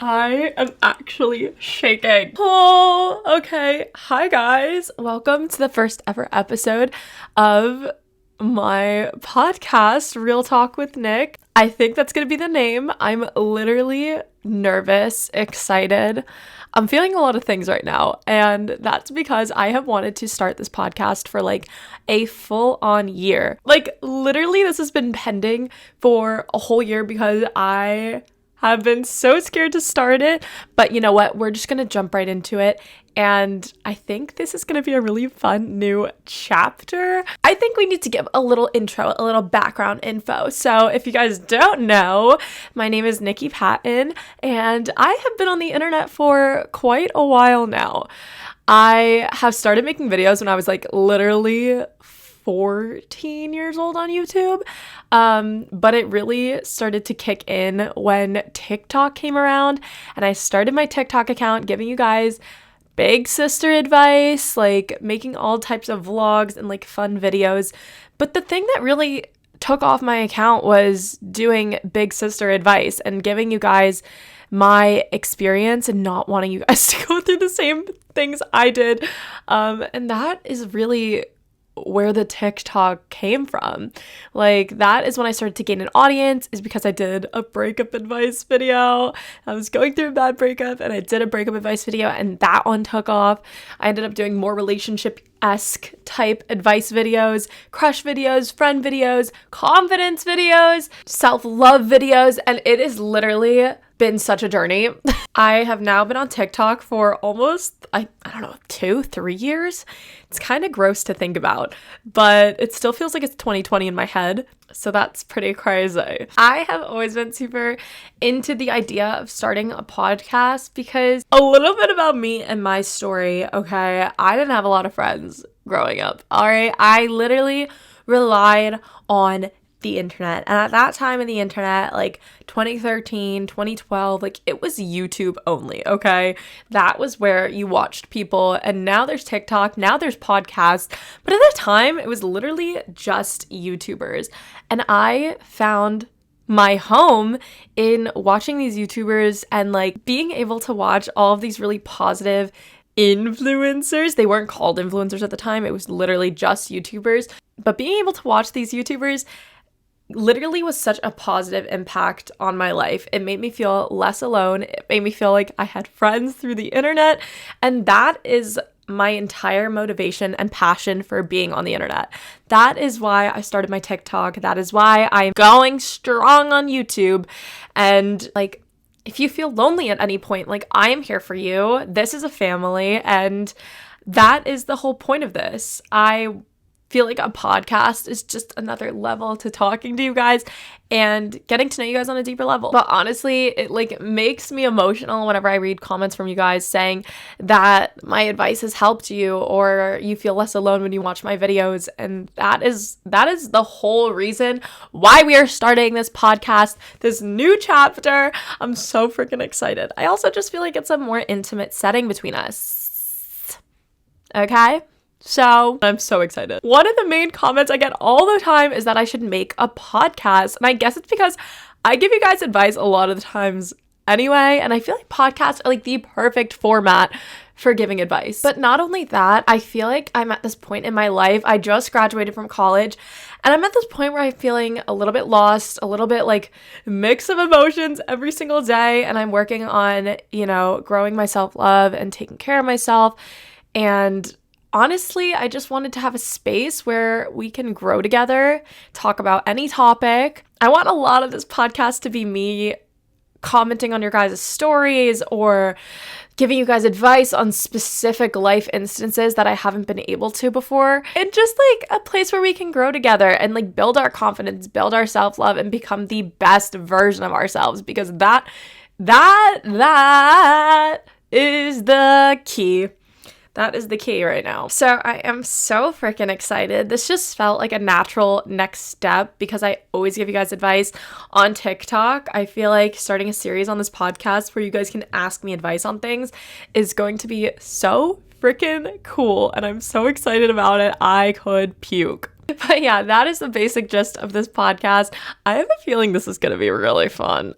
I am actually shaking. Oh, okay. Hi, guys. Welcome to the first ever episode of my podcast, Real Talk with Nick. I think that's going to be the name. I'm literally nervous, excited. I'm feeling a lot of things right now, and that's because I have wanted to start this podcast for like a full-on year. Like, literally, this has been pending for a whole year because I have been so scared to start it, but you know what? We're just gonna jump right into it, and I think this is gonna be a really fun new chapter. I think we need to give a little intro, a little background info. So if you guys don't know, my name is Niki Patton, and I have been on the internet for quite a while now. I have started making videos when I was like literally 14 years old on YouTube. But it really started to kick in when TikTok came around, and I started my TikTok account giving you guys big sister advice, like making all types of vlogs and like fun videos. But the thing that really took off my account was doing big sister advice and giving you guys my experience and not wanting you guys to go through the same things I did. And that is really where the TikTok came from. Like, that is when I started to gain an audience, is because I did a breakup advice video. I was going through a bad breakup and I did a breakup advice video, and that one took off. I ended up doing more relationship-esque type advice videos, crush videos, friend videos, confidence videos, self-love videos, and it has literally been such a journey. I have now been on TikTok for almost, I don't know, 2-3 years. It's kind of gross to think about, but it still feels like it's 2020 in my head. So that's pretty crazy. I have always been super into the idea of starting a podcast because a little bit about me and my story, okay? I didn't have a lot of friends growing up, all right? I literally relied on the internet. And at that time in the internet, like 2013, 2012, like it was YouTube only, okay? That was where you watched people. And now there's TikTok, now there's podcasts. But at the time, it was literally just YouTubers. And I found my home in watching these YouTubers and like being able to watch all of these really positive influencers. They weren't called influencers at the time. It was literally just YouTubers. But being able to watch these YouTubers literally was such a positive impact on my life. It made me feel less alone. It made me feel like I had friends through the internet. And that is my entire motivation and passion for being on the internet. That is why I started my TikTok. That is why I'm going strong on YouTube. And like, if you feel lonely at any point, like, I am here for you. This is a family. And that is the whole point of this. I feel like a podcast is just another level to talking to you guys and getting to know you guys on a deeper level. But honestly, it like makes me emotional whenever I read comments from you guys saying that my advice has helped you or you feel less alone when you watch my videos. And that is the whole reason why we are starting this podcast, this new chapter. I'm so freaking excited. I also just feel like it's a more intimate setting between us. Okay? So I'm so excited. One of the main comments I get all the time is that I should make a podcast. And I guess it's because I give you guys advice a lot of the times anyway. And I feel like podcasts are like the perfect format for giving advice. But not only that, I feel like I'm at this point in my life. I just graduated from college. And I'm at this point where I'm feeling a little bit lost, a little bit like mix of emotions every single day. And I'm working on, growing my self-love and taking care of myself. And honestly, I just wanted to have a space where we can grow together, talk about any topic. I want a lot of this podcast to be me commenting on your guys' stories or giving you guys advice on specific life instances that I haven't been able to before. And just like a place where we can grow together and like build our confidence, build our self-love, and become the best version of ourselves, because that is the key. That is the key right now. So I am so freaking excited. This just felt like a natural next step because I always give you guys advice on TikTok. I feel like starting a series on this podcast where you guys can ask me advice on things is going to be so freaking cool. And I'm so excited about it. I could puke. But yeah, that is the basic gist of this podcast. I have a feeling this is going to be really fun.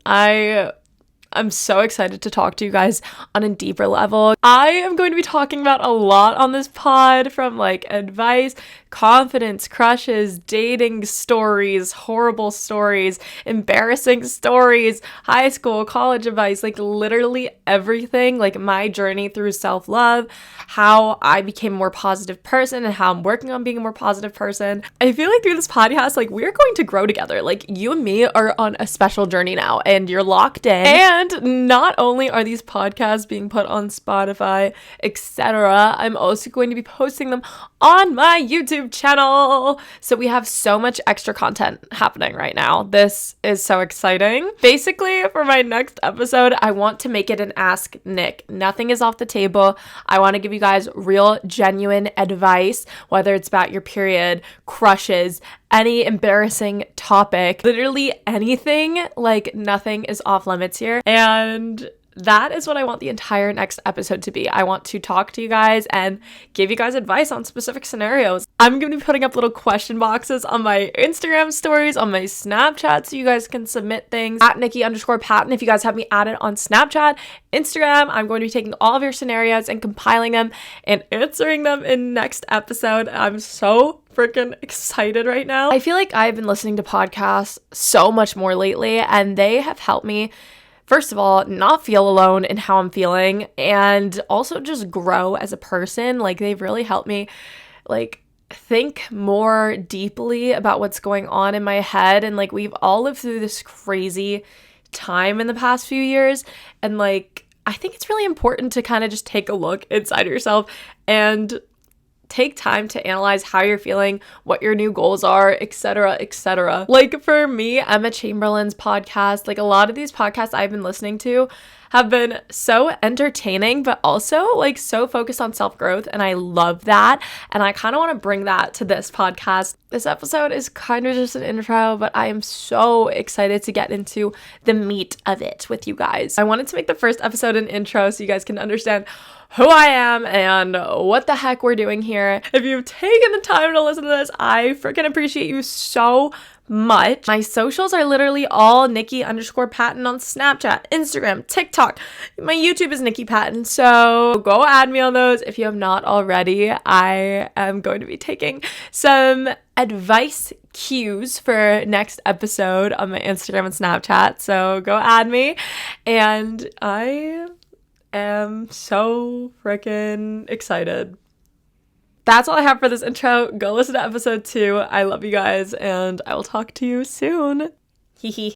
I'm so excited to talk to you guys on a deeper level. I am going to be talking about a lot on this pod, from like advice, confidence, crushes, dating stories, horrible stories, embarrassing stories, high school, college advice, like literally everything, like my journey through self-love, how I became a more positive person and how I'm working on being a more positive person. I feel like through this podcast, like we're going to grow together. Like you and me are on a special journey now, and you're locked in. And not only are these podcasts being put on Spotify, etc., I'm also going to be posting them on my YouTube channel. So we have so much extra content happening right now. This is so exciting. Basically, for my next episode, I want to make it an Ask Nick. Nothing is off the table. I want to give you guys real, genuine advice, whether it's about your period, crushes, any embarrassing topic, literally anything. Like nothing is off limits here. And that is what I want the entire next episode to be. I want to talk to you guys and give you guys advice on specific scenarios. I'm going to be putting up little question boxes on my Instagram stories, on my Snapchat, so you guys can submit things at Niki_Patton. If you guys have me added on Snapchat, Instagram, I'm going to be taking all of your scenarios and compiling them and answering them in next episode. I'm so freaking excited right now. I feel like I've been listening to podcasts so much more lately, and they have helped me, first of all, not feel alone in how I'm feeling, and also just grow as a person. Like they've really helped me like think more deeply about what's going on in my head. And like we've all lived through this crazy time in the past few years, and like I think it's really important to kind of just take a look inside yourself and take time to analyze how you're feeling, what your new goals are, etc., etc. Like for me, Emma Chamberlain's podcast, like a lot of these podcasts I've been listening to have been so entertaining, but also like so focused on self-growth, and I love that. And I kind of want to bring that to this podcast. This episode is kind of just an intro, but I am so excited to get into the meat of it with you guys. I wanted to make the first episode an intro so you guys can understand who I am and what the heck we're doing here. If you've taken the time to listen to this, I freaking appreciate you so much. My socials are literally all Niki_Patton on Snapchat, Instagram, TikTok. My YouTube is Niki Patton, so go add me on those if you have not already. I am going to be taking some advice cues for next episode on my Instagram and Snapchat, so go add me. And I am so freaking excited. That's all I have for this intro. Go listen to episode 2. I love you guys, and I will talk to you soon. Hee hee.